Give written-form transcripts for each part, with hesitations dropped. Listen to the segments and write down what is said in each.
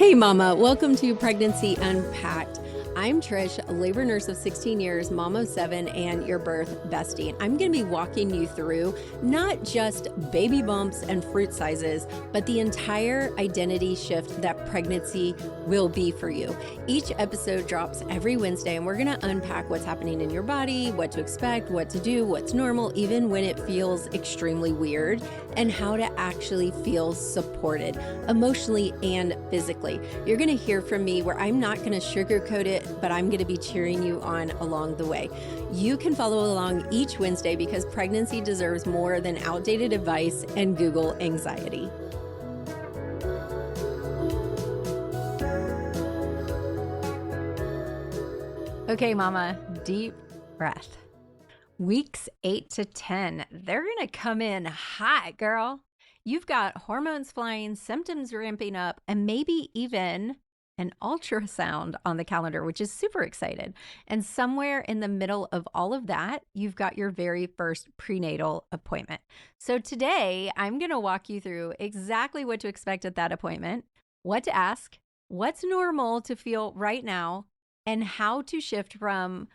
Hey mama, welcome to Pregnancy Unpacked. I'm Trish, a labor nurse of 16 years, mom of 7, and your birth bestie. And I'm going to be walking you through not just baby bumps and fruit sizes, but the entire identity shift that pregnancy will be for you. Each episode drops every Wednesday, and we're going to unpack what's happening in your body, what to expect, what to do, what's normal, even when it feels extremely weird, and how to actually feel supported emotionally and physically. You're going to hear from me where I'm not going to sugarcoat it, but I'm going to be cheering you on along the way. You can follow along each Wednesday because pregnancy deserves more than outdated advice and Google anxiety. Okay, mama, deep breath. Weeks 8 to 10, they're going to come in hot, girl. You've got hormones flying, symptoms ramping up, and maybe even an ultrasound on the calendar, which is super excited. And somewhere in the middle of all of that, you've got your very first prenatal appointment. So today, I'm going to walk you through exactly what to expect at that appointment, what to ask, what's normal to feel right now, and how to shift from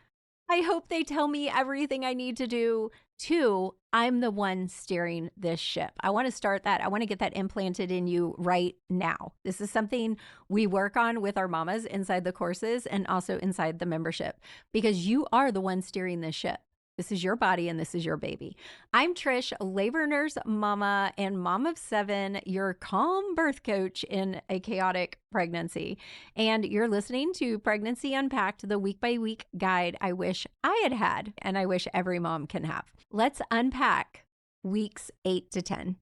I hope they tell me everything I need to do to I'm the one steering this ship. I want to start that. I want to get that implanted in you right now. This is something we work on with our mamas inside the courses and also inside the membership because you are the one steering this ship. This is your body and this is your baby. I'm Trish, labor nurse, mama, and mom of 7, your calm birth coach in a chaotic pregnancy. And you're listening to Pregnancy Unpacked, the week-by-week guide I wish I had had and I wish every mom can have. Let's unpack weeks 8 to 10.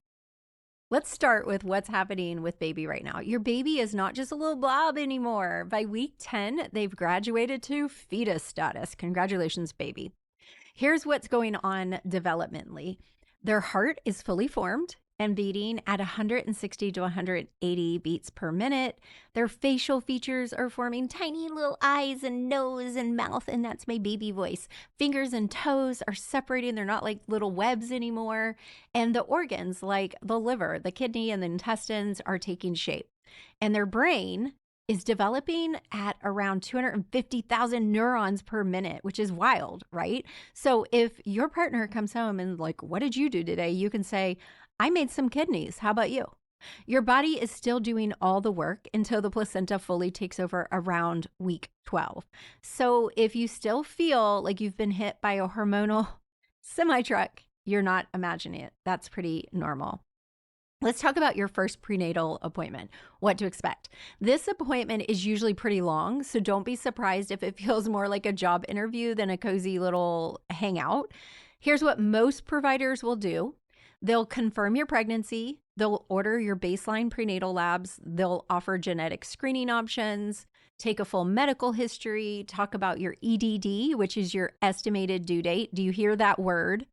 Let's start with what's happening with baby right now. Your baby is not just a little blob anymore. By week 10, they've graduated to fetus status. Congratulations, baby. Here's what's going on developmentally. Their heart is fully formed and beating at 160 to 180 beats per minute. Their facial features are forming tiny little eyes and nose and mouth, and that's my baby voice. Fingers and toes are separating. They're not like little webs anymore. And the organs like the liver, the kidney, and the intestines are taking shape. And their brain is developing at around 250,000 neurons per minute, which is wild, right? So if your partner comes home and like, what did you do today? You can say, I made some kidneys. How about you? Your body is still doing all the work until the placenta fully takes over around week 12. So if you still feel like you've been hit by a hormonal semi-truck, you're not imagining it. That's pretty normal. Let's talk about your first prenatal appointment, what to expect. This appointment is usually pretty long, so don't be surprised if it feels more like a job interview than a cozy little hangout. Here's what most providers will do. They'll confirm your pregnancy, they'll order your baseline prenatal labs, they'll offer genetic screening options, take a full medical history, talk about your EDD, which is your estimated due date. Do you hear that word?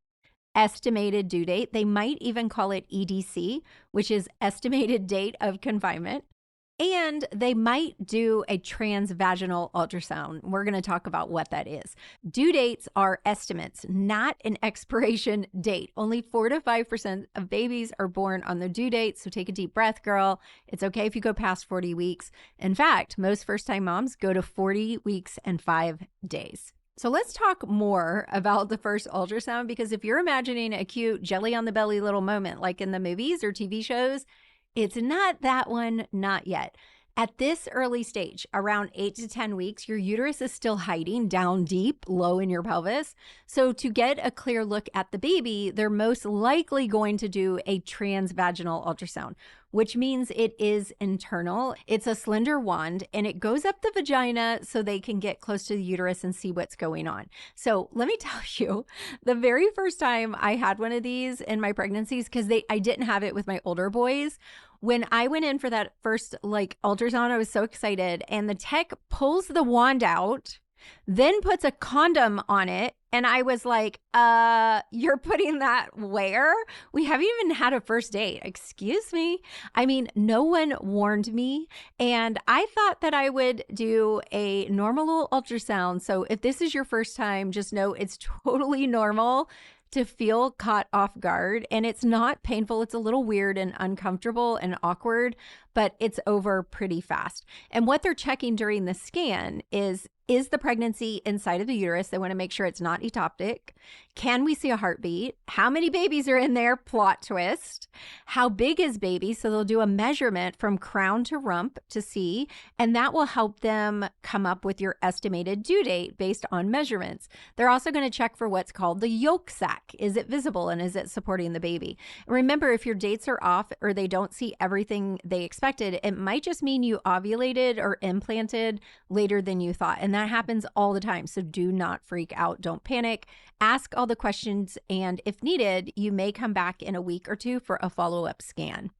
Estimated due date. They might even call it EDC, which is estimated date of confinement. And they might do a transvaginal ultrasound. We're going to talk about what that is. Due dates are estimates, not an expiration date. Only 4 to 5% of babies are born on their due date. So take a deep breath, girl. It's okay if you go past 40 weeks. In fact, most first-time moms go to 40 weeks and 5 days. So let's talk more about the first ultrasound, because if you're imagining a cute jelly on the belly little moment like in the movies or TV shows, it's not that one, not yet. At this early stage, around 8 to 10 weeks, your uterus is still hiding down deep, low in your pelvis. So to get a clear look at the baby, they're most likely going to do a transvaginal ultrasound, which means it is internal. It's a slender wand and it goes up the vagina so they can get close to the uterus and see what's going on. So let me tell you, the very first time I had one of these in my pregnancies, because I didn't have it with my older boys, when I went in for that first ultrasound, I was so excited, and the tech pulls the wand out, then puts a condom on it. And I was like, you're putting that where? We haven't even had a first date. Excuse me. I mean, no one warned me. And I thought that I would do a normal ultrasound. So if this is your first time, just know it's totally normal to feel caught off guard. And it's not painful. It's a little weird and uncomfortable and awkward, but it's over pretty fast. And what they're checking during the scan is the pregnancy inside of the uterus? They want to make sure it's not ectopic. Can we see a heartbeat? How many babies are in there? Plot twist. How big is baby? So they'll do a measurement from crown to rump to see, and that will help them come up with your estimated due date based on measurements. They're also going to check for what's called the yolk sac. Is it visible and is it supporting the baby? Remember, if your dates are off or they don't see everything they expected, it might just mean you ovulated or implanted later than you thought. And that happens all the time. So do not freak out. Don't panic. Ask all the questions. And if needed, you may come back in a week or two for a follow-up scan.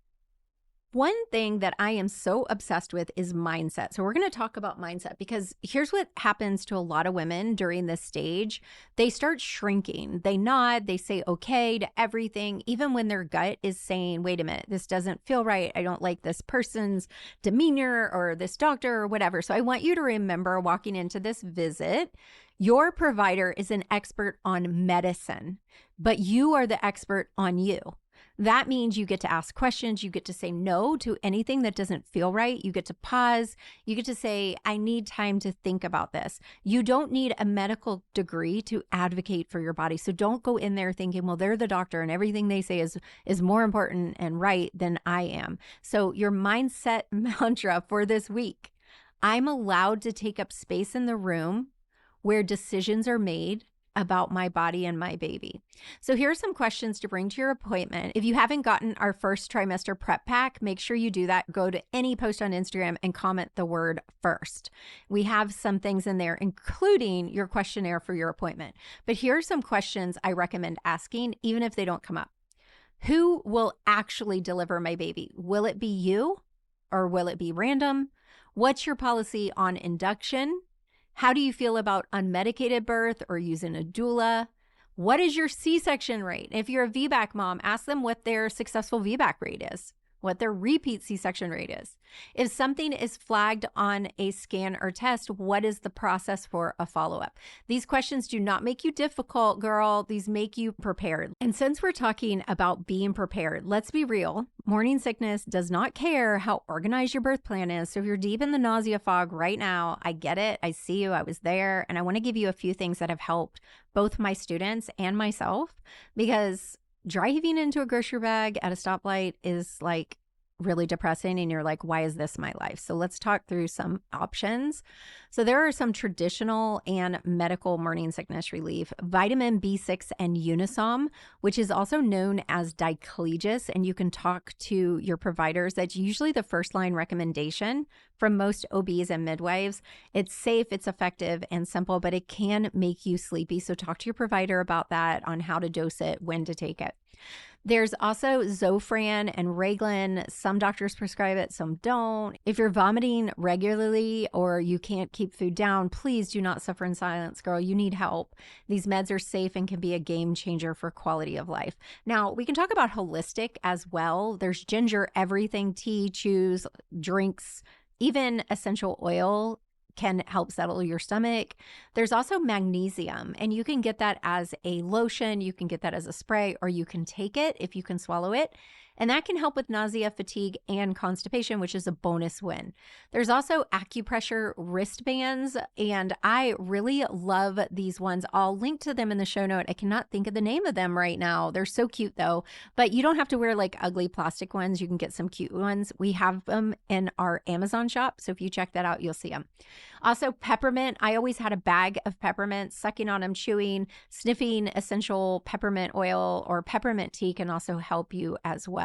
One thing that I am so obsessed with is mindset. So we're going to talk about mindset because here's what happens to a lot of women during this stage. They start shrinking. They nod. They say okay to everything, even when their gut is saying, wait a minute, this doesn't feel right. I don't like this person's demeanor or this doctor or whatever. So I want you to remember walking into this visit, your provider is an expert on medicine, but you are the expert on you. That means you get to ask questions. You get to say no to anything that doesn't feel right. You get to pause. You get to say, I need time to think about this. You don't need a medical degree to advocate for your body. So don't go in there thinking, well, they're the doctor and everything they say is more important and right than I am. So your mindset mantra for this week, I'm allowed to take up space in the room where decisions are made about my body and my baby. So here are some questions to bring to your appointment. If you haven't gotten our first trimester prep pack, make sure you do that. Go to any post on Instagram and comment the word first. We have some things in there, including your questionnaire for your appointment. But here are some questions I recommend asking, even if they don't come up. Who will actually deliver my baby? Will it be you or will it be random? What's your policy on induction? How do you feel about unmedicated birth or using a doula? What is your C-section rate? If you're a VBAC mom, ask them what their successful VBAC rate is, what their repeat C-section rate is. If something is flagged on a scan or test, what is the process for a follow-up? These questions do not make you difficult, girl. These make you prepared. And since we're talking about being prepared, let's be real. Morning sickness does not care how organized your birth plan is. So if you're deep in the nausea fog right now, I get it. I see you. I was there. And I want to give you a few things that have helped both my students and myself, because driving into a grocery bag at a stoplight is like really depressing and you're like, why is this my life? So let's talk through some options. So there are some traditional and medical morning sickness relief. Vitamin B6 and Unisom, which is also known as diclegis, and you can talk to your providers. That's usually the first line recommendation from most OBs and midwives. It's safe, it's effective and simple, but it can make you sleepy. So talk to your provider about that, on how to dose it, when to take it. There's also Zofran and Reglan. Some doctors prescribe it, some don't. If you're vomiting regularly or you can't keep food down, please do not suffer in silence, girl. You need help. These meds are safe and can be a game changer for quality of life. Now, we can talk about holistic as well. There's ginger, everything, tea, chews, drinks, even essential oil can help settle your stomach. There's also magnesium, and you can get that as a lotion, you can get that as a spray, or you can take it if you can swallow it. And that can help with nausea, fatigue, and constipation, which is a bonus win. There's also acupressure wristbands, and I really love these ones. I'll link to them in the show note. I cannot think of the name of them right now. They're so cute though, but you don't have to wear like ugly plastic ones. You can get some cute ones. We have them in our Amazon shop, so if you check that out, you'll see them. Also, peppermint. I always had a bag of peppermint, sucking on them, chewing, sniffing essential peppermint oil or peppermint tea can also help you as well.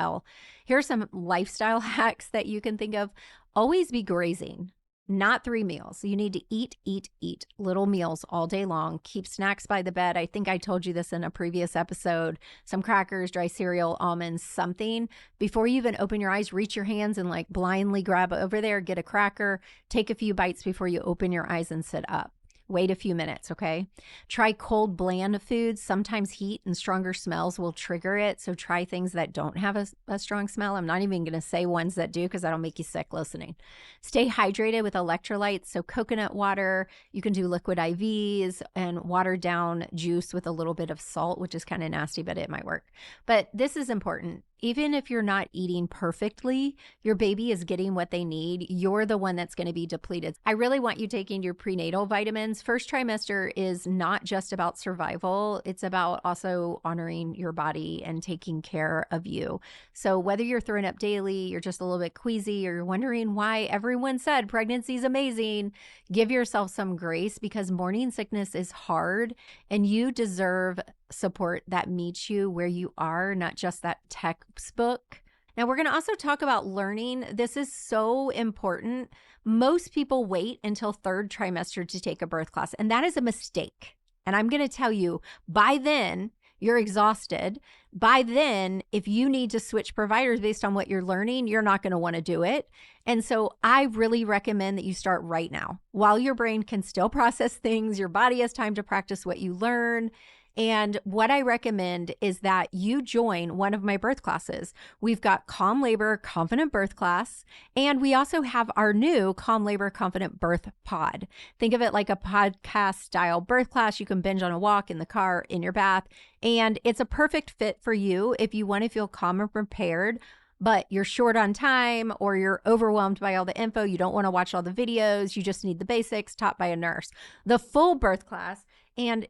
Here are some lifestyle hacks that you can think of. Always be grazing, not 3 meals. You need to eat little meals all day long. Keep snacks by the bed. I think I told you this in a previous episode. Some crackers, dry cereal, almonds, something. Before you even open your eyes, reach your hands and like blindly grab over there, get a cracker, take a few bites before you open your eyes and sit up. Wait a few minutes, okay? Try cold, bland foods. Sometimes heat and stronger smells will trigger it. So try things that don't have a strong smell. I'm not even going to say ones that do because that'll make you sick listening. Stay hydrated with electrolytes. So coconut water, you can do liquid IVs and watered down juice with a little bit of salt, which is kind of nasty, but it might work. But this is important. Even if you're not eating perfectly, your baby is getting what they need. You're the one that's going to be depleted. I really want you taking your prenatal vitamins. First trimester is not just about survival. It's about also honoring your body and taking care of you. So whether you're throwing up daily, you're just a little bit queasy, or you're wondering why everyone said pregnancy is amazing, give yourself some grace, because morning sickness is hard and you deserve support that meets you where you are, not just that textbook. Now, we're going to also talk about learning. This is so important. Most people wait until third trimester to take a birth class, and that is a mistake. And I'm going to tell you, by then, you're exhausted. By then, if you need to switch providers based on what you're learning, you're not going to want to do it. And so I really recommend that you start right now. While your brain can still process things, your body has time to practice what you learn. And what I recommend is that you join one of my birth classes. We've got Calm Labor, Confident Birth class, and we also have our new Calm Labor, Confident Birth pod. Think of it like a podcast style birth class. You can binge on a walk, in the car, in your bath, and it's a perfect fit for you if you want to feel calm and prepared, but you're short on time or you're overwhelmed by all the info. You don't want to watch all the videos. You just need the basics taught by a nurse. The full birth class, and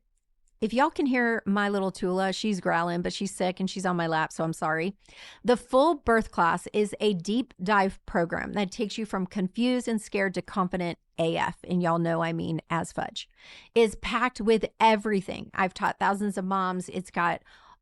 if y'all can hear my little Tula, she's growling, but she's sick and she's on my lap, so I'm sorry. The full birth class is a deep dive program that takes you from confused and scared to confident AF, and y'all know I mean as fudge. Is packed with everything. I've taught thousands of moms. It's got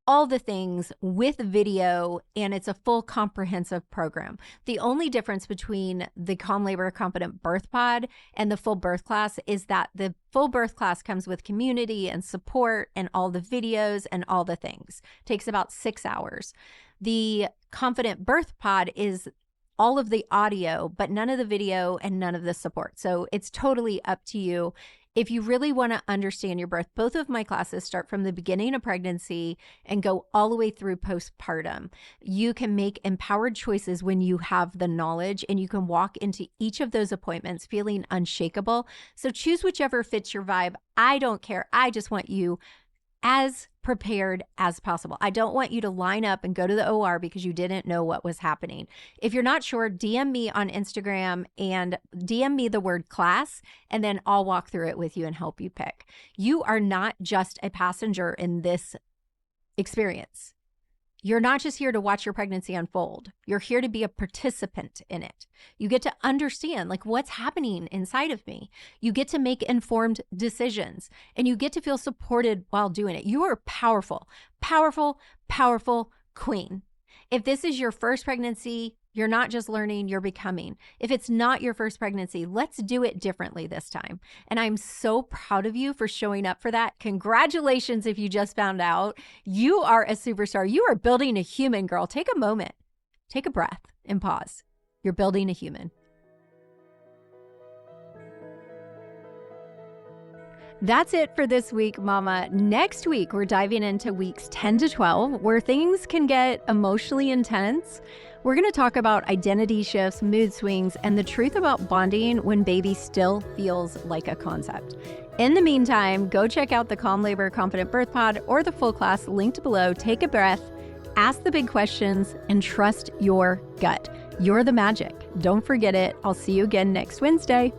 all the things with video, and it's a full comprehensive program. The only difference between the Calm Labor Confident Birth Pod and the full birth class is that the full birth class comes with community and support and all the videos and all the things. It takes about 6 hours. The Confident Birth Pod is all of the audio, but none of the video and none of the support. So it's totally up to you. If you really want to understand your birth, both of my classes start from the beginning of pregnancy and go all the way through postpartum. You can make empowered choices when you have the knowledge, and you can walk into each of those appointments feeling unshakable. So choose whichever fits your vibe. I don't care. I just want you as prepared as possible. I don't want you to line up and go to the OR because you didn't know what was happening. If you're not sure, DM me on Instagram and DM me the word class, and then I'll walk through it with you and help you pick. You are not just a passenger in this experience. You're not just here to watch your pregnancy unfold. You're here to be a participant in it. You get to understand like what's happening inside of me. You get to make informed decisions, and you get to feel supported while doing it. You are powerful, powerful, powerful queen. If this is your first pregnancy, you're not just learning, you're becoming. If it's not your first pregnancy, let's do it differently this time. And I'm so proud of you for showing up for that. Congratulations if you just found out. You are a superstar. You are building a human, girl. Take a moment, take a breath and pause. You're building a human. That's it for this week, Mama. Next week, we're diving into weeks 10 to 12, where things can get emotionally intense. We're going to talk about identity shifts, mood swings, and the truth about bonding when baby still feels like a concept. In the meantime, go check out the Calm Labor Confident Birth Pod or the full class linked below. Take a breath, ask the big questions, and trust your gut. You're the magic. Don't forget it. I'll see you again next Wednesday.